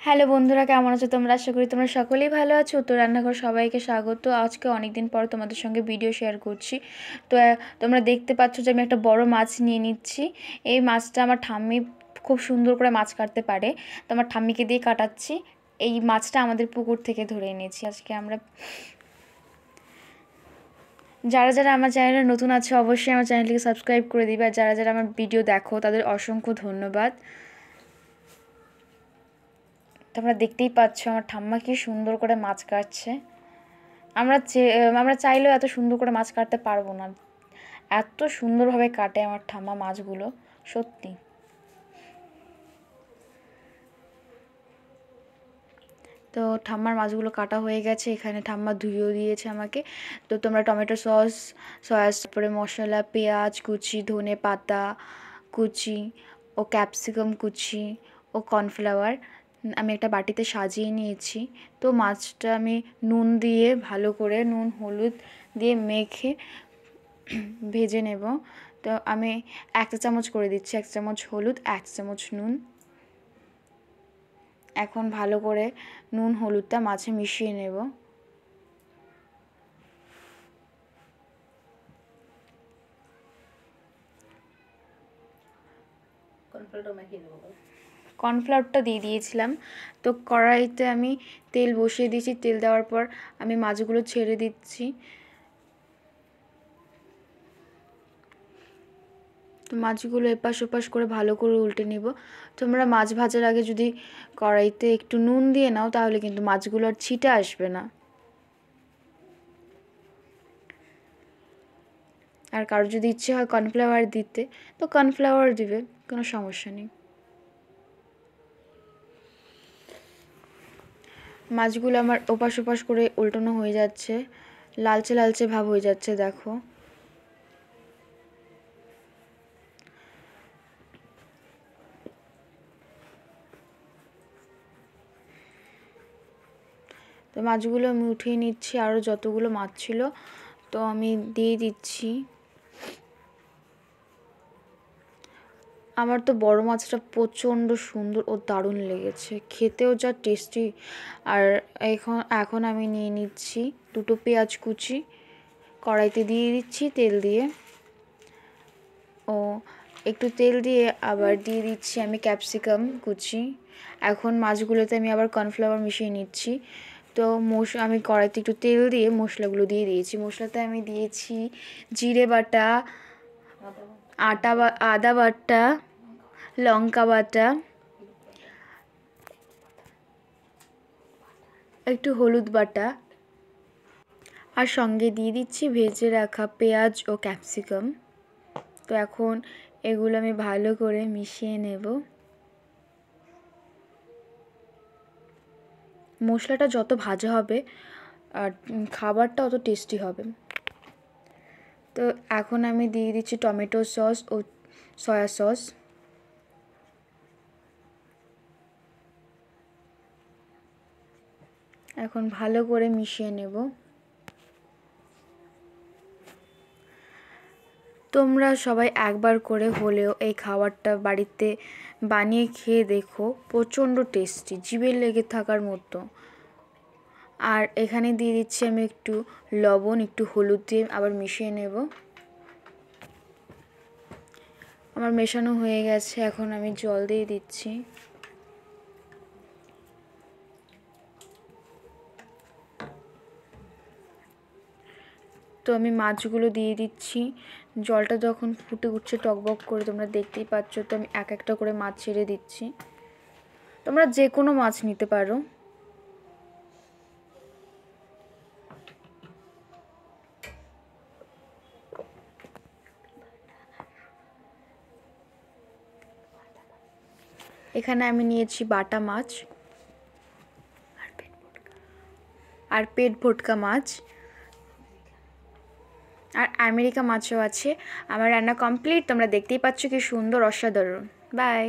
Hello বন্ধুরা, কেমন আছো তোমরা? আশা করি তোমরা সকলেই ভালো আছো। তো রান্নাঘর সবাইকে স্বাগত। আজকে অনেক দিন পর তোমাদের সঙ্গে ভিডিও শেয়ার করছি। তো তোমরা দেখতে পাচ্ছ যে আমি একটা বড় মাছ নিয়ে নিচ্ছি। এই মাছটা আমার ঠাম্মি খুব সুন্দর করে মাছ কাটতে পারে, তো আমার ঠাম্মিকে দিয়ে কাটাচ্ছি। এই মাছটা আমাদের পুকুর থেকে ধরে এনেছি আজকে আমরা। যারা যারা আমার চ্যানেলে নতুন আছে অবশ্যই আমার চ্যানেলটিকে সাবস্ক্রাইব করে দিবে, আর যারা যারা আমার ভিডিও দেখো তাদের অসংখ্য ধন্যবাদ। তোমরা দেখতেই পাচ্ছ আমার ঠাম্মা কি সুন্দর করে মাছ কাটছে। আমরা চাইলেও এত সুন্দর করে মাছ কাটতে পারবো না, এত সুন্দরভাবে কাটে আমার ঠাম্মা মাছগুলো, সত্যি। তো ঠাম্মার মাছগুলো কাটা হয়ে গেছে, এখানে ঠাম্মা ধুয়েও দিয়েছে আমাকে। তো তোমরা টমেটো সস, সয়া সস, তারপরে মশলা, পেঁয়াজ কুচি, ধনে পাতা কুচি ও ক্যাপসিকাম কুচি ও কর্নফ্লাওয়ার আমি একটা বাটিতে সাজিয়ে নিয়েছি। তো মাছটা আমি নুন দিয়ে ভালো করে, নুন হলুদ দিয়ে মেখে ভেজে নেব। তো আমি 1 চা চামচ করে দিচ্ছি, 1 চামচ হলুদ, 1 চামচ নুন। এখন ভালো করে নুন হলুদটা মাছে মিশিয়ে নেব। কর্নফ্লাওয়ারটা দিয়ে দিয়েছিলাম। তো কড়াইতে আমি তেল বসিয়ে দিয়েছি, তেল দেওয়ার পর আমি মাছগুলো ছেড়ে দিচ্ছি। তো মাছগুলো এপাশ ওপাশ করে ভালো করে উল্টে নিব। তোমরা মাছ ভাজার আগে যদি কড়াইতে একটু নুন দিয়ে নাও তাহলে কিন্তু মাছগুলো আর ছিটে আসবে না। আর কারো যদি ইচ্ছে হয় কর্নফ্লাওয়ার দিতে তো কর্নফ্লাওয়ার দিবে, কোনো সমস্যা নেই। মাছগুলো আমার ওপাশ ওপাশ করে উল্টানো হয়ে যাচ্ছে, লালচে লালচে ভাব হয়ে যাচ্ছে, দেখো। তো মাছগুলো আমি উঠিয়ে নিচ্ছি, আরও যতগুলো মাছ ছিল তো আমি দিয়ে দিচ্ছি। আমার তো বড় মাছটা প্রচণ্ড সুন্দর ও দারুণ লেগেছে, খেতেও যা টেস্টি। আর এখন আমি নিয়ে নিচ্ছি 2টো পেঁয়াজ কুচি, কড়াইতে দিয়ে দিচ্ছি তেল দিয়ে। ও একটু তেল দিয়ে আবার দিয়ে দিচ্ছি আমি ক্যাপসিকাম কুচি। এখন মাছগুলোতে আমি আবার কর্নফ্লাওয়ার মিশিয়ে নিচ্ছি। তো আমি কড়াইতে একটু তেল দিয়ে মশলাগুলো দিয়ে দিয়েছি। মশলাতে আমি দিয়েছি জিরে বাটা, আদা বাটা, লঙ্কা বাটা, একটু হলুদ বাটা, আর সঙ্গে দিয়ে দিচ্ছি ভেজে রাখা পেঁয়াজ ও ক্যাপসিকাম। তো এখন এগুলো আমি ভালো করে মিশিয়ে নেব। মশলাটা যত ভাজা হবে আর খাবারটা অত টেস্টি হবে। তো এখন আমি দিয়ে দিচ্ছি টমেটো সস ও সয়া সস। এখন ভালো করে মিশিয়ে নেব। তোমরা সবাই একবার করে হলেও এই খাবারটা বাড়িতে বানিয়ে খেয়ে দেখো, প্রচণ্ড টেস্টি, জিভে লেগে থাকার মতো। আর এখানে দিয়ে দিচ্ছি আমি একটু লবণ, একটু হলুদ দিয়ে আবার মিশিয়ে নেব। আমার মেশানো হয়ে গেছে, এখন আমি জল দিয়ে দিচ্ছি। তো আমি মাছগুলো দিয়ে দিচ্ছি। জলটা যখন ফুটে উঠছে টকবক করে, তোমরা দেখতেই পাচ্ছ। তো আমি এক একটা করে মাছ ছেড়ে দিচ্ছি। তোমরা যে কোনো মাছ নিতে পারো। এখানে আমি নিয়েছি বাটা মাছ আর পেট ভটকা মাছ, আর আমেরিকা মাছও আছে। আমার রান্না কমপ্লিট, তোমরা দেখতেই পাচ্ছ কি সুন্দর, অসাধারণ। বাই।